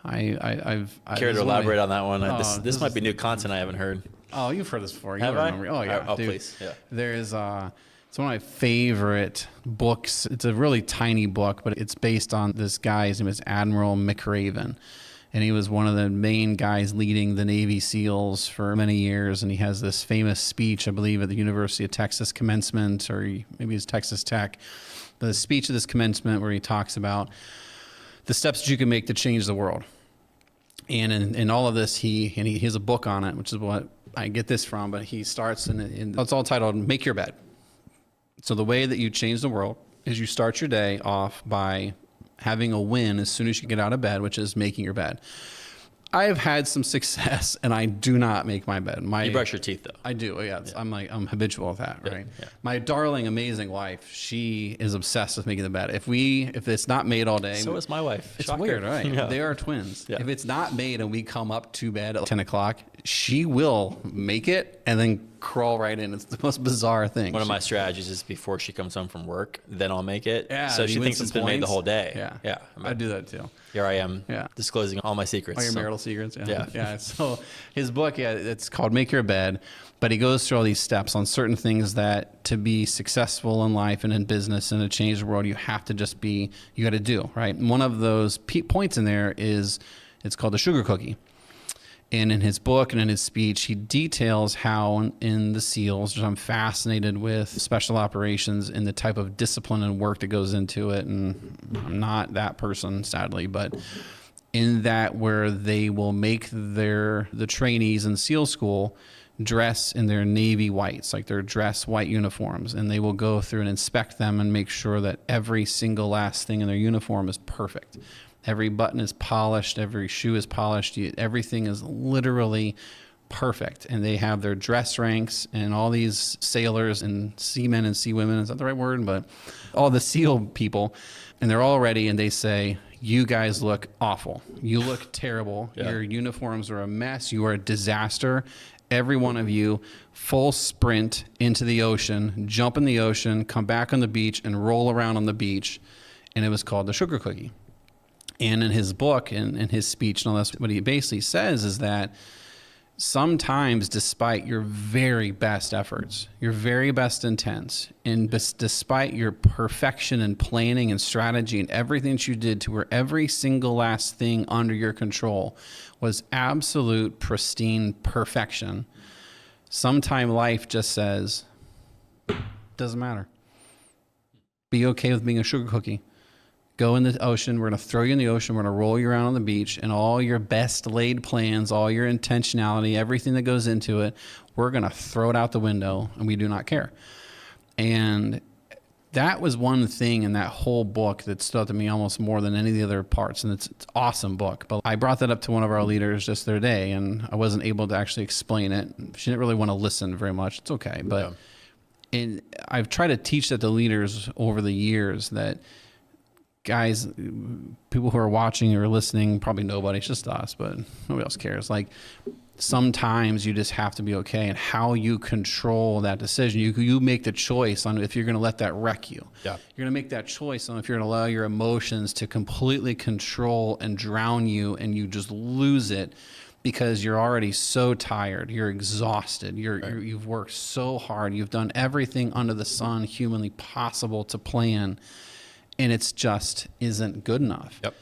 I've care to elaborate on that one. This might be new content I haven't heard. Oh, you've heard this before. Have I? Remember. Oh yeah. Oh, dude. Please. Yeah. There's it's one of my favorite books. It's a really tiny book, but it's based on this guy. His name is Admiral McRaven. And he was one of the main guys leading the Navy SEALs for many years. And he has this famous speech, I believe, at the University of Texas commencement, or maybe it's Texas Tech. The speech of this commencement where he talks about the steps that you can make to change the world. And in all of this, he has a book on it, which is what I get this from. But he starts, and it's all titled, Make Your Bed. So the way that you change the world is you start your day off by having a win as soon as you get out of bed, which is making your bed. I have had some success, and I do not make my bed. You brush your teeth, though. I do. Yeah, I'm habitual with that, right? Yeah. My darling, amazing wife, she is obsessed with making the bed. If it's not made all day, So is my wife. it's Shocker. weird, right? Yeah. They are twins. Yeah. If it's not made and we come up to bed at 10 o'clock, she will make it and then crawl right in. It's the most bizarre thing. One of my strategies is before she comes home from work, then I'll make it. Yeah, So she you win thinks some it's been made the points. whole day. Yeah. Yeah. I do that too. Here I am Yeah. disclosing all my secrets. All your so- marital secrets. Yeah. Yeah. So his book, it's called Make Your Bed, but he goes through all these steps on certain things that to be successful in life and in business and to change the world, you have to you got to do, right? And one of those points in there is, it's called the sugar cookie. And in his book and in his speech, he details how in the SEALs, which I'm fascinated with special operations and the type of discipline and work that goes into it. And I'm not that person, sadly, but in that where they will make the trainees in SEAL school dress in their navy whites, like their dress white uniforms. And they will go through and inspect them and make sure that every single last thing in their uniform is perfect. Every button is polished, every shoe is polished, everything is literally perfect. And they have their dress ranks, and all these sailors and seamen and seawomen, is that the right word? But all the SEAL people, and they're all ready, and they say, you guys look awful. You look terrible. Yeah. Your uniforms are a mess. You are a disaster. Every one of you, full sprint into the ocean, jump in the ocean, come back on the beach, and roll around on the beach. And it was called the sugar cookie. And in his book and in his speech and all this, what he basically says is that sometimes, despite your very best efforts, your very best intents, and despite your perfection and planning and strategy and everything that you did to where every single last thing under your control was absolute pristine perfection, sometime life just says, doesn't matter. Be okay with being a sugar cookie. Go in the ocean. We're going to throw you in the ocean. We're going to roll you around on the beach, and all your best laid plans, all your intentionality, everything that goes into it, we're going to throw it out the window, and we do not care. And that was one thing in that whole book that stood out to me almost more than any of the other parts. And it's an awesome book. But I brought that up to one of our leaders just the other day, and I wasn't able to actually explain it. She didn't really want to listen very much. It's okay. But and I've tried to teach that to leaders over the years that, guys, people who are watching or listening, probably nobody, it's just us, but nobody else cares. Like, sometimes you just have to be okay, and how you control that decision. You make the choice on if you're going to let that wreck you. Yeah. You're going to make that choice on if you're going to allow your emotions to completely control and drown you, and you just lose it because you're already so tired. You're exhausted. You've worked so hard. You've done everything under the sun humanly possible to plan, and it's just isn't good enough. Yep.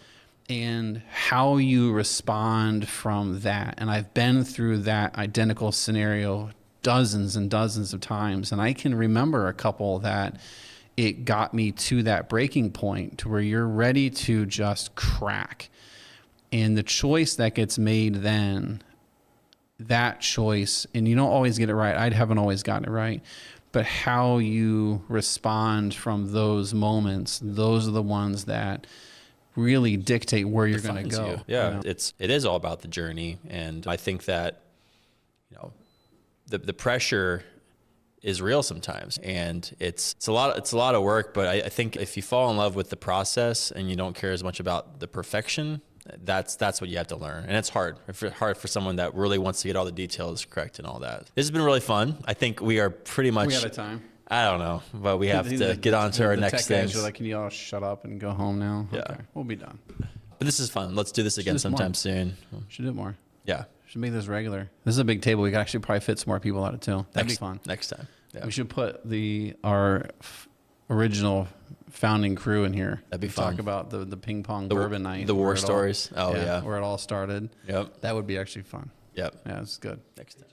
And how you respond from that. And I've been through that identical scenario dozens and dozens of times. And I can remember a couple that it got me to that breaking point to where you're ready to just crack. And the choice that gets made then, that choice, and you don't always get it right. I haven't always gotten it right. But how you respond from those moments, those are the ones that really dictate where you're going to go. You. Yeah, you know? it is all about the journey, and I think that the pressure is real sometimes, and it's a lot of work. But I think if you fall in love with the process and you don't care as much about the perfection, that's what you have to learn, and it's hard for someone that really wants to get all the details correct and all that. This has been really fun. I think we are pretty much. We out of time. I don't know, but we have to get on to our next things. You're like, can you all shut up and go home now? Yeah. Okay, we'll be done. But this is fun. Let's do this again sometime soon. Should do it more. Yeah. Should make this regular. This is a big table. We could actually probably fit some more people at it too. That'd be fun. Next time. Yeah. We should put our original founding crew in here. That'd be fun. Talk about the ping pong bourbon night. The war stories. Oh, yeah. Where it all started. Yep. That would be actually fun. Yep. Yeah, it's good. Next time.